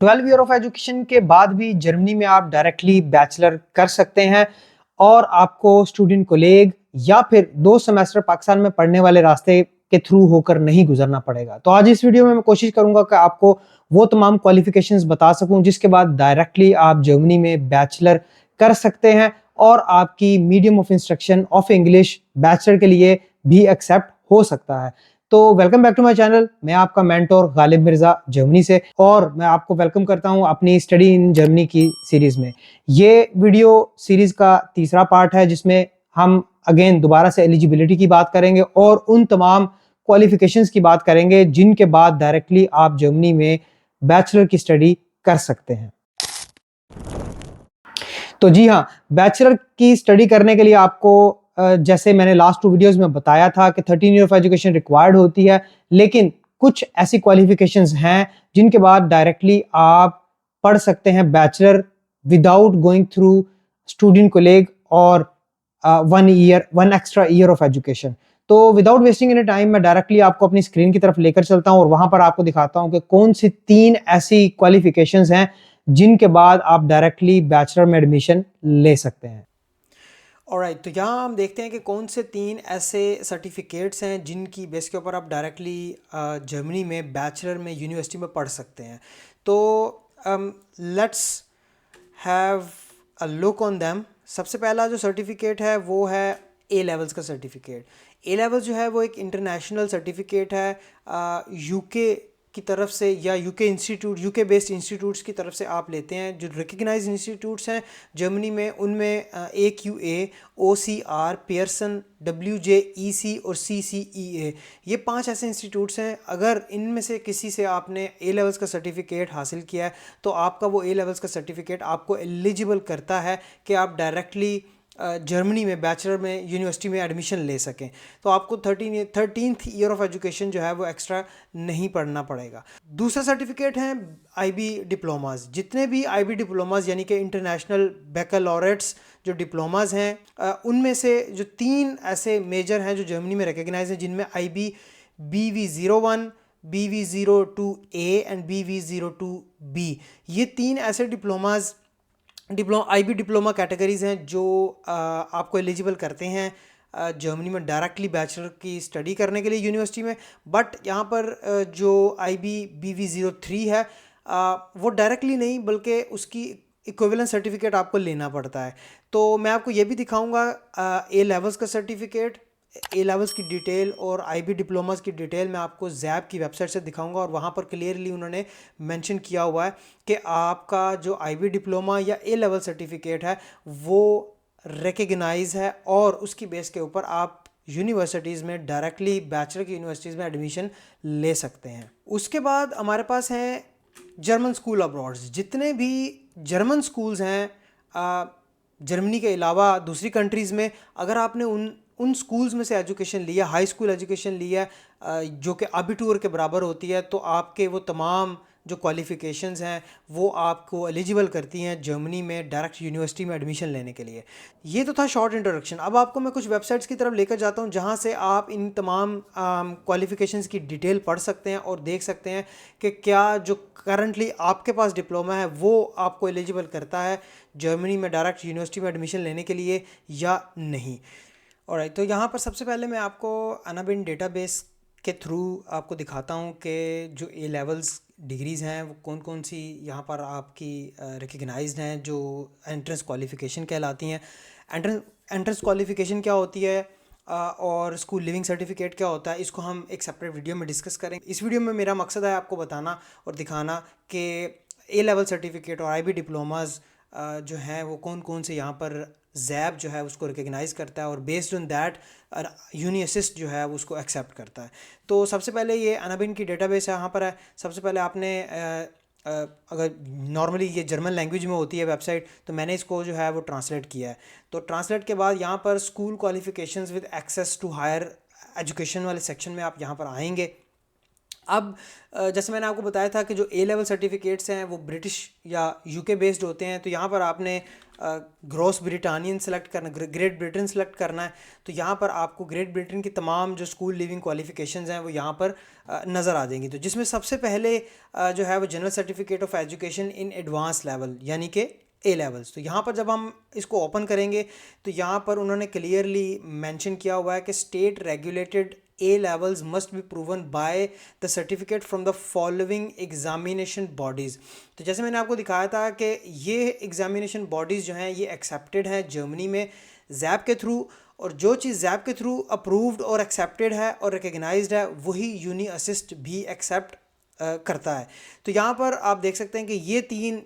12 year of education के बाद भी जर्मनी में आप डायरेक्टली बैचलर कर सकते हैं और आपको स्टूडेंट कोलेग या फिर 2 सेमेस्टर पाकिस्तान में पढ़ने वाले रास्ते के थ्रू होकर नहीं गुजरना पड़ेगा। तो आज इस वीडियो में मैं कोशिश करूंगा कि आपको वो तमाम क्वालिफिकेशंस बता सकूं जिसके बाद डायरेक्टली आप जर्मनी में बैचलर कर सकते हैं और आपकी medium of instruction of English bachelor के लिए भी एक्सेप्ट हो सकता है। तो welcome back to my channel. मैं आपका मेंटोर गालिब मिर्जा जर्मनी से और मैं आपको वेलकम करता हूं अपनी स्टडी इन जर्मनी की सीरीज में। ये वीडियो सीरीज का तीसरा पार्ट है जिसमें हम अगेन दोबारा से एलिजिबिलिटी की बात करेंगे और उन तमाम क्वालिफिकेशंस की बात करेंगे जिनके बाद डायरेक्टली आप जर्मनी में बैचलर की स्टडी कर सकते हैं। तो जी हाँ, बैचलर की स्टडी करने के लिए आपको जैसे मैंने लास्ट 2 वीडियोस में बताया था कि 13 ईयर ऑफ एजुकेशन रिक्वायर्ड होती है, लेकिन कुछ ऐसी क्वालिफिकेशंस हैं जिनके बाद डायरेक्टली आप पढ़ सकते हैं bachelor without going through student college और 1 एक्स्ट्रा ईयर ऑफ एजुकेशन। तो विदाउट वेस्टिंग एनी टाइम मैं डायरेक्टली आपको अपनी स्क्रीन की तरफ लेकर चलता हूं और वहां पर आपको दिखाता हूं कि कौन सी 3 ऐसी क्वालिफिकेशंस हैं जिनके बाद आप डायरेक्टली बैचलर में एडमिशन ले सकते हैं। ऑलराइट, तो यहाँ हम देखते हैं कि कौन से 3 ऐसे सर्टिफिकेट्स हैं जिनकी बेस के ऊपर आप डायरेक्टली जर्मनी में बैचलर में यूनिवर्सिटी में पढ़ सकते हैं। तो let's have a look on them. सबसे पहला जो सर्टिफिकेट है वो है ए लेवल्स का सर्टिफिकेट। ए लेवल्स जो है वो एक इंटरनेशनल सर्टिफिकेट है यूके की तरफ से या UK institute, UK based institutes की तरफ से आप लेते हैं। जो रिकग्नाइज इंस्टीट्यूट्स हैं जर्मनी में उनमें AQA, OCR, पियर्सन, WJEC और CCEA, ये 5 ऐसे इंस्टीट्यूट्स हैं। अगर इनमें से किसी से आपने ए लेवल्स का सर्टिफिकेट हासिल किया है तो आपका वो ए लेवल्स का सर्टिफिकेट आपको एलिजिबल करता है कि आप डायरेक्टली जर्मनी में बैचलर में यूनिवर्सिटी में एडमिशन ले सकें। तो आपको 13th ईयर ऑफ एजुकेशन जो है वो एक्स्ट्रा नहीं पढ़ना पड़ेगा। दूसरा सर्टिफिकेट है IB डिप्लोमाज। जितने भी IB डिप्लोमाज यानी कि इंटरनेशनल बैकलॉरेट्स जो डिप्लोमाज हैं उनमें से जो 3 ऐसे मेजर हैं जो जर्मनी में रिकग्नाइज हैं, जिनमें IB BV01, BV02A and BV02B, ये 3 ऐसे डिप्लोमाज IB डिप्लोमा कैटेगरीज हैं जो आपको एलिजिबल करते हैं जर्मनी में डायरेक्टली बैचलर की स्टडी करने के लिए यूनिवर्सिटी में। बट यहाँ पर जो IB BV03 है वो डायरेक्टली नहीं बल्कि उसकी इक्विवेलेंट सर्टिफिकेट आपको लेना पड़ता है। तो मैं आपको ये भी दिखाऊंगा ए लेवल्स का सर्टिफिकेट, ए लेवल्स की डिटेल और IB डिप्लोमास की डिटेल मैं आपको जैप की वेबसाइट से दिखाऊंगा और वहाँ पर क्लियरली उन्होंने मेंशन किया हुआ है कि आपका जो IB डिप्लोमा या ए लेवल सर्टिफिकेट है वो रिकग्नाइज है और उसकी बेस के ऊपर आप यूनिवर्सिटीज़ में डायरेक्टली बैचलर की यूनिवर्सिटीज़ में एडमिशन ले सकते हैं। उसके बाद हमारे पास हैं जर्मन स्कूल अब्रॉड्स। जितने भी जर्मन स्कूल्स हैं जर्मनी के अलावा दूसरी कंट्रीज़ में, अगर आपने उन स्कूल्स में से एजुकेशन लिया, हाई स्कूल एजुकेशन लिया जो कि अबिटूर के बराबर होती है, तो आपके वो तमाम जो क्वालिफ़िकेशंस हैं वो आपको एलिजिबल करती हैं जर्मनी में डायरेक्ट यूनिवर्सिटी में एडमिशन लेने के लिए। ये तो था शॉर्ट इंट्रोडक्शन। अब आपको मैं कुछ वेबसाइट्स की तरफ लेकर जाता हूँ जहाँ से आप इन तमाम क्वालिफ़िकेशंस की डिटेल पढ़ सकते हैं और देख सकते हैं कि क्या जो करंटली आपके पास डिप्लोमा है वो आपको एलिजिबल करता है जर्मनी में डायरेक्ट यूनिवर्सिटी में एडमिशन लेने के लिए या नहीं। ऑलराइट, तो यहाँ पर सबसे पहले मैं आपको अनाबिन डेटाबेस के थ्रू आपको दिखाता हूँ कि जो ए लेवल्स डिग्रीज़ हैं वो कौन कौन सी यहाँ पर आपकी रिकग्नाइज्ड हैं जो एंट्रेंस क्वालिफ़िकेशन कहलाती हैं। एंट्रेंस क्वालिफ़िकेशन क्या होती है और स्कूल लिविंग सर्टिफिकेट क्या होता है, इसको हम एक सेपरेट वीडियो में डिस्कस करेंगे। इस वीडियो में मेरा मकसद है आपको बताना और दिखाना कि ए लेवल सर्टिफिकेट और IB डिप्लोमाज जो हैं वो कौन कौन से यहाँ पर जैब जो है उसको रिकग्नाइज़ करता है और based on that uni assist जो है वो उसको एक्सेप्ट करता है। तो सबसे पहले ये अनाबिन की डेटाबेस यहाँ पर है। सबसे पहले आपने अगर नॉर्मली ये जर्मन लैंग्वेज में होती है वेबसाइट, तो मैंने इसको जो है वो ट्रांसलेट किया है। तो ट्रांसलेट के बाद यहाँ पर school qualifications with access to higher education वाले सेक्शन में आप यहाँ पर आएंगे। अब जैसे मैंने आपको बताया था कि जो ए लेवल सर्टिफिकेट्स हैं वो ब्रिटिश या यूके बेस्ड होते हैं, तो यहाँ पर आपने ग्रॉस ब्रिटानियन सेलेक्ट करना, ग्रेट ब्रिटेन सेलेक्ट करना है। तो यहाँ पर आपको ग्रेट ब्रिटेन की तमाम जो स्कूल लिविंग क्वालिफिकेशंस हैं वो यहाँ पर नज़र आ जाएंगी। तो जिसमें सबसे पहले जो है वो general certificate of education in advance level यानी कि ए लेवल्स। तो यहाँ पर जब हम इसको ओपन करेंगे तो यहाँ पर उन्होंने क्लियरली मेंशन किया हुआ है कि state regulated A levels must be proven by the certificate from the following examination bodies। तो जैसे मैंने आपको दिखाया था कि ये एग्जामिनेशन बॉडीज़ जो हैं ये एक्सेप्टेड हैं जर्मनी में जैप के थ्रू, और जो चीज़ जैप के थ्रू अप्रूव्ड और एक्सेप्टेड है और रिकग्नाइज्ड है वही यूनी असिस्ट भी एक्सेप्ट करता है। तो यहाँ पर आप देख सकते हैं कि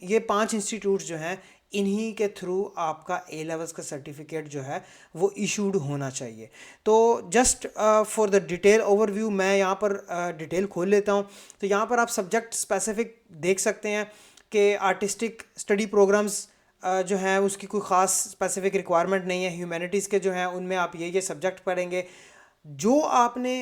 ये 5 इंस्टीट्यूट्स जो हैं इन्हीं के थ्रू आपका ए लेवल्स का सर्टिफिकेट जो है वो इशूड होना चाहिए। तो just for the detail overview मैं यहाँ पर डिटेल खोल लेता हूँ। तो यहाँ पर आप सब्जेक्ट स्पेसिफिक देख सकते हैं कि आर्टिस्टिक स्टडी प्रोग्राम्स जो हैं उसकी कोई ख़ास स्पेसिफिक रिक्वायरमेंट नहीं है। ह्यूमैनिटीज़ के जो हैं उनमें आप ये सब्जेक्ट पढ़ेंगे। जो आपने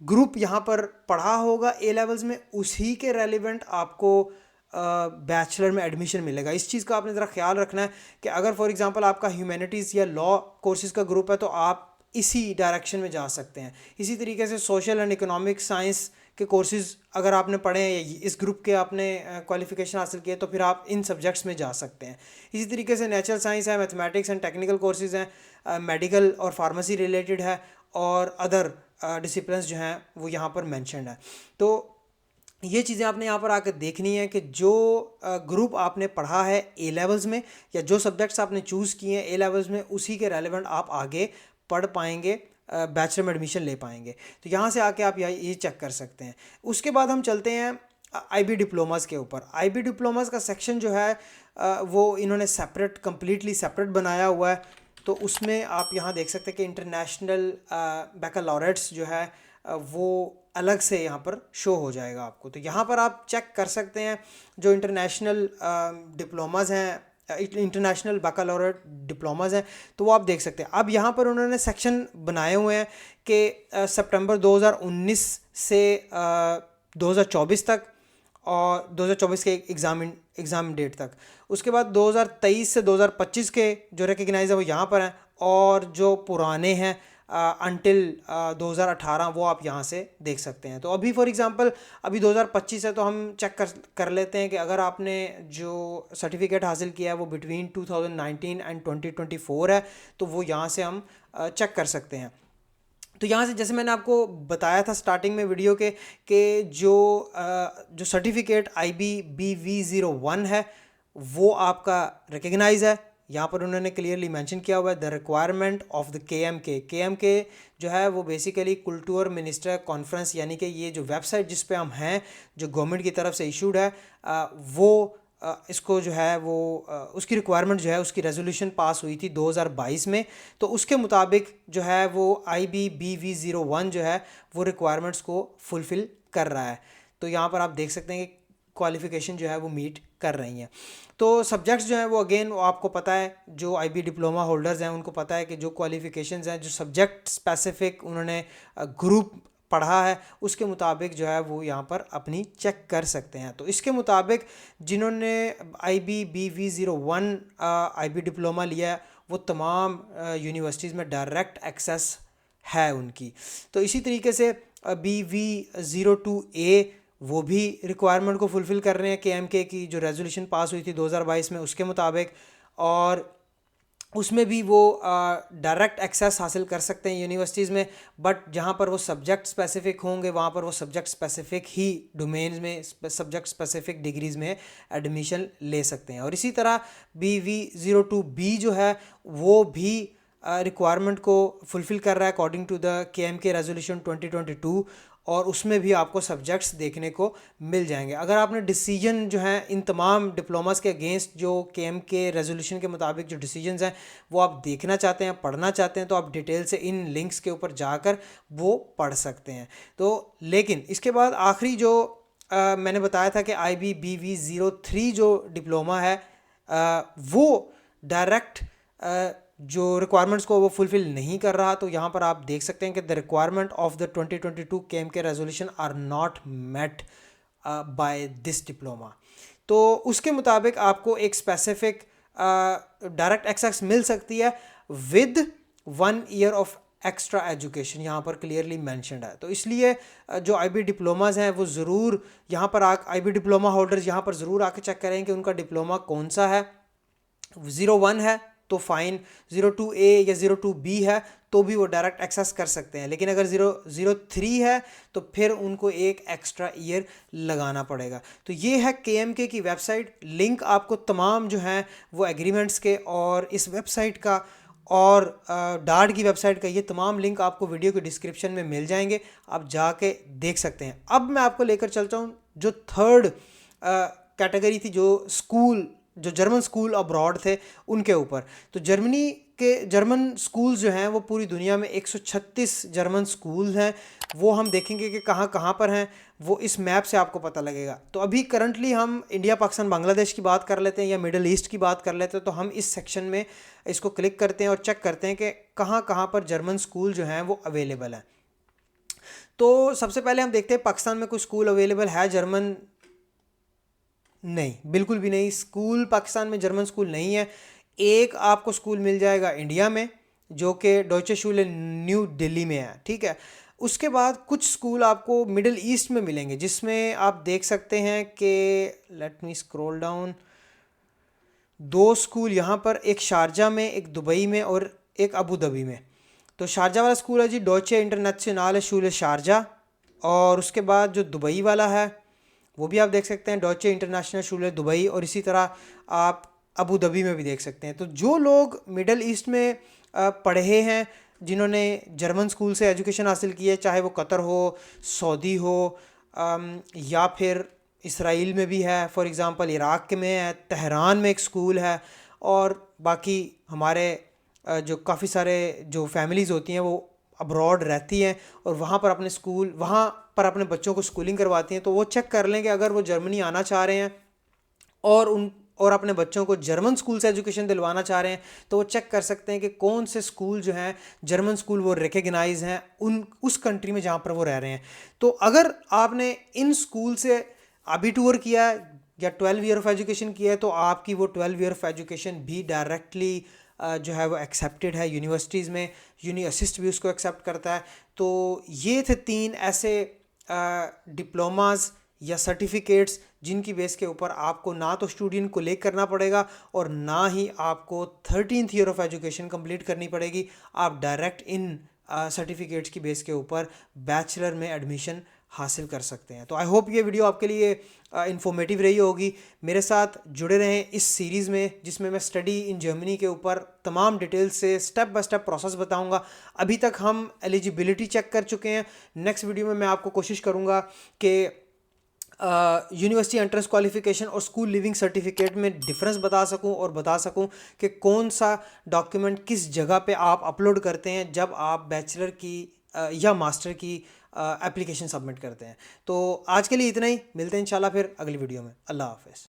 ग्रुप यहाँ पर पढ़ा होगा ए लेवल्स में उसी के रेलिवेंट आपको बैचलर में एडमिशन मिलेगा। इस चीज़ का आपने ज़रा ख्याल रखना है कि अगर फॉर एग्जांपल आपका ह्यूमैनिटीज़ या लॉ कोर्सेज़ का ग्रुप है तो आप इसी डायरेक्शन में जा सकते हैं। इसी तरीके से सोशल एंड इकोनॉमिक साइंस के कोर्सेज़ अगर आपने पढ़े हैं, इस ग्रुप के आपने क्वालिफिकेशन हासिल किए, तो फिर आप इन सब्जेक्ट्स में जा सकते हैं। इसी तरीके से नेचुरल साइंस है, मैथमेटिक्स एंड टेक्निकल कोर्सेज़ हैं, मेडिकल और फार्मेसी रिलेटेड है, और अदर डिसिप्लिन्स जो हैं वो यहाँ पर मैंशनड है। तो ये चीज़ें आपने यहाँ पर आकर देखनी है कि जो ग्रुप आपने पढ़ा है ए लेवल्स में या जो सब्जेक्ट्स आपने चूज़ किए हैं ए लेवल्स में उसी के रेलेवेंट आप आगे पढ़ पाएंगे, बैचलर में एडमिशन ले पाएंगे। तो यहाँ से आके आप ये चेक कर सकते हैं। उसके बाद हम चलते हैं आईबी डिप्लोमास के ऊपर। आईबी डिप्लोमास का सेक्शन जो है वो इन्होंने सेपरेट, कम्प्लीटली सेपरेट बनाया हुआ है। तो उसमें आप यहाँ देख सकते हैं कि इंटरनेशनल बैकलॉरेट्स जो है वो अलग से यहाँ पर शो हो जाएगा आपको। तो यहाँ पर आप चेक कर सकते हैं जो इंटरनेशनल डिप्लोमाज हैं, इंटरनेशनल बैकलॉरेट डिप्लोमाज हैं, तो वो आप देख सकते हैं। अब यहाँ पर उन्होंने सेक्शन बनाए हुए हैं कि सितंबर 2019 से 2024 तक, और 2024 के एग्ज़ाम डेट तक। उसके बाद 2023 से 2025 के जो रिकग्नाइज है वो यहाँ पर हैं, और जो पुराने हैं अंटिल 2018 वो आप यहाँ से देख सकते हैं। तो अभी फॉर एग्जांपल अभी 2025 है तो हम चेक कर लेते हैं कि अगर आपने जो सर्टिफिकेट हासिल किया है वो बिटवीन 2019 एंड 2024 है तो वो यहाँ से हम चेक कर सकते हैं। तो यहाँ से जैसे मैंने आपको बताया था स्टार्टिंग में वीडियो के जो सर्टिफिकेट IBBV01 है वो आपका रिकग्नाइज है। यहाँ पर उन्होंने क्लियरली मेंशन किया हुआ है the requirement of the KMK जो है वो बेसिकली कुल्टूर मिनिस्टर कॉन्फ्रेंस, यानी कि ये जो वेबसाइट जिस पे हम हैं जो गवर्नमेंट की तरफ से इशूड है वो इसको जो है वो उसकी रिक्वायरमेंट जो है उसकी रेजोल्यूशन पास हुई थी 2022 में। तो उसके मुताबिक जो है वो IBBV01 जो है वो रिक्वायरमेंट्स को फुलफ़िल कर रहा है। तो यहाँ पर आप देख सकते हैं कि क्वालिफ़िकेशन जो है वो मीट कर रही हैं। तो सब्जेक्ट्स जो हैं वो अगेन आपको पता है, जो IB डिप्लोमा होल्डर्स हैं उनको पता है कि जो क्वालिफ़िकेशंस हैं, जो सब्जेक्ट स्पेसिफिक उन्होंने ग्रुप पढ़ा है उसके मुताबिक जो है वो यहाँ पर अपनी चेक कर सकते हैं। तो इसके मुताबिक जिन्होंने IBBV01 IB डिप्लोमा लिया है वो तमाम यूनिवर्सिटीज़ में डायरेक्ट एक्सेस है उनकी। तो इसी तरीके से BV02A वो भी रिक्वायरमेंट को फुलफ़िल कर रहे हैं KMK की जो रेजोल्यूशन पास हुई थी 2022 में उसके मुताबिक, और उसमें भी वो डायरेक्ट एक्सेस हासिल कर सकते हैं यूनिवर्सिटीज़ में। बट जहाँ पर वो सब्जेक्ट स्पेसिफिक होंगे वहाँ पर वो सब्जेक्ट स्पेसिफिक ही डोमेन्स में, सब्जेक्ट स्पेसिफिक डिग्रीज़ में एडमिशन ले सकते हैं। और इसी तरह BV02B जो है वो भी रिक्वायरमेंट को फुलफ़िल कर रहा है according to the KMK resolution 2022, और उसमें भी आपको सब्जेक्ट्स देखने को मिल जाएंगे। अगर आपने डिसीजन जो है इन तमाम डिप्लोमास के अगेंस्ट जो KMK रेजोल्यूशन के मुताबिक जो डिसीजंस हैं वो आप देखना चाहते हैं, पढ़ना चाहते हैं, तो आप डिटेल से इन लिंक्स के ऊपर जाकर वो पढ़ सकते हैं। तो लेकिन इसके बाद आखिरी जो मैंने बताया था कि IBBV03 जो डिप्लोमा है वो डायरेक्ट जो रिक्वायरमेंट्स को वो फुलफिल नहीं कर रहा, तो यहाँ पर आप देख सकते हैं कि the requirement of the 2022 KMK resolution are not met by this diploma. तो उसके मुताबिक आपको एक स्पेसिफिक डायरेक्ट एक्सेस मिल सकती है with 1 year of extra education, यहाँ पर क्लियरली मैंशनड है। तो इसलिए जो IB डिप्लोमाज हैं वो ज़रूर यहाँ पर IB डिप्लोमा होल्डर्स यहाँ पर ज़रूर आके चेक करें कि उनका डिप्लोमा कौन सा है। 01 है तो फाइन, 02A या 02B है तो भी वो डायरेक्ट एक्सेस कर सकते हैं, लेकिन अगर 003 है तो फिर उनको एक एक्स्ट्रा ईयर लगाना पड़ेगा। तो ये है KMK की वेबसाइट। लिंक आपको तमाम जो हैं वो एग्रीमेंट्स के और इस वेबसाइट का और डार्ट की वेबसाइट का, ये तमाम लिंक आपको वीडियो के डिस्क्रिप्शन में मिल जाएंगे, आप जाके देख सकते हैं। अब मैं आपको लेकर चलता हूँ जो थर्ड कैटेगरी थी, जो स्कूल, जो जर्मन स्कूल अब्रॉड थे उनके ऊपर। तो जर्मनी के जर्मन स्कूल्स जो हैं वो पूरी दुनिया में 136 जर्मन स्कूल हैं, वो हम देखेंगे कि कहाँ कहाँ पर हैं, वो इस मैप से आपको पता लगेगा। तो अभी करंटली हम इंडिया, पाकिस्तान, बांग्लादेश की बात कर लेते हैं या मिडल ईस्ट की बात कर लेते हैं। तो हम इस सेक्शन में इसको क्लिक करते हैं और चेक करते हैं कि कहाँ कहाँ पर जर्मन स्कूल जो हैं वो अवेलेबल हैं। तो सबसे पहले हम देखते हैं पाकिस्तान में कोई स्कूल अवेलेबल है जर्मन? नहीं, बिल्कुल भी नहीं। स्कूल पाकिस्तान में जर्मन स्कूल नहीं है। एक आपको स्कूल मिल जाएगा इंडिया में जो कि डॉइचे शूले न्यू दिल्ली में है, ठीक है। उसके बाद कुछ स्कूल आपको मिडिल ईस्ट में मिलेंगे, जिसमें आप देख सकते हैं कि let me scroll down, 2 school यहाँ पर, एक शारजा में, एक दुबई में और एक अबू धाबी में। तो शारजा वाला स्कूल है जी डॉइचे इंटरनेशनल शूले शारजा, और उसके बाद जो दुबई वाला है वो भी आप देख सकते हैं डॉइचे इंटरनेशनल शूले दुबई, और इसी तरह आप अबू धाबी में भी देख सकते हैं। तो जो लोग मिडल ईस्ट में पढ़े हैं, जिन्होंने जर्मन स्कूल से एजुकेशन हासिल की है, चाहे वो कतर हो, सऊदी हो, या फिर इसराइल में भी है, फॉर एग्ज़ाम्पल इराक़ के में है, तेहरान में एक स्कूल है, और बाकी हमारे जो काफ़ी सारे जो फैमिलीज़ होती हैं वो अब्रॉड रहती हैं और वहाँ पर अपने स्कूल, वहाँ पर अपने बच्चों को स्कूलिंग करवाती हैं। तो वो चेक कर लें कि अगर वो जर्मनी आना चाह रहे हैं और अपने बच्चों को जर्मन स्कूल से एजुकेशन दिलवाना चाह रहे हैं, तो वो चेक कर सकते हैं कि कौन से स्कूल जो हैं जर्मन स्कूल वो रिकग्नाइज हैं उस कंट्री में जहाँ पर वो रह रहे हैं। तो अगर आपने इन स्कूल से अभी टूर किया है या 12 ईयर ऑफ एजुकेशन किया है, तो आपकी वो 12 ईयर ऑफ एजुकेशन भी डायरेक्टली जो है वो एक्सेप्टेड है यूनिवर्सिटीज़ में। यूनी असिस्ट भी उसको एक्सेप्ट करता है। तो ये थे 3 ऐसे डिप्लोमाज या सर्टिफिकेट्स जिनकी बेस के ऊपर आपको ना तो स्टूडेंट को लेक करना पड़ेगा और ना ही आपको 13th year of education complete करनी पड़ेगी। आप डायरेक्ट इन सर्टिफिकेट्स की बेस के ऊपर बैचलर में एडमिशन हासिल कर सकते हैं। तो आई होप ये वीडियो आपके लिए इंफॉर्मेटिव रही होगी। मेरे साथ जुड़े रहें इस सीरीज़ में, जिसमें मैं स्टडी इन जर्मनी के ऊपर तमाम डिटेल्स से स्टेप बाय स्टेप प्रोसेस बताऊंगा। अभी तक हम एलिजिबिलिटी चेक कर चुके हैं। नेक्स्ट वीडियो में मैं आपको कोशिश करूंगा कि यूनिवर्सिटी एंट्रेंस क्वालिफिकेशन और स्कूल लिविंग सर्टिफिकेट में डिफरेंस बता सकूं और बता सकूं कि कौन सा डॉक्यूमेंट किस जगह पे आप अपलोड करते हैं जब आप बैचलर की या मास्टर की एप्लीकेशन सबमिट करते हैं। तो आज के लिए इतना ही, मिलते हैं इंशाल्लाह फिर अगली वीडियो में। अल्लाह हाफ़िज़।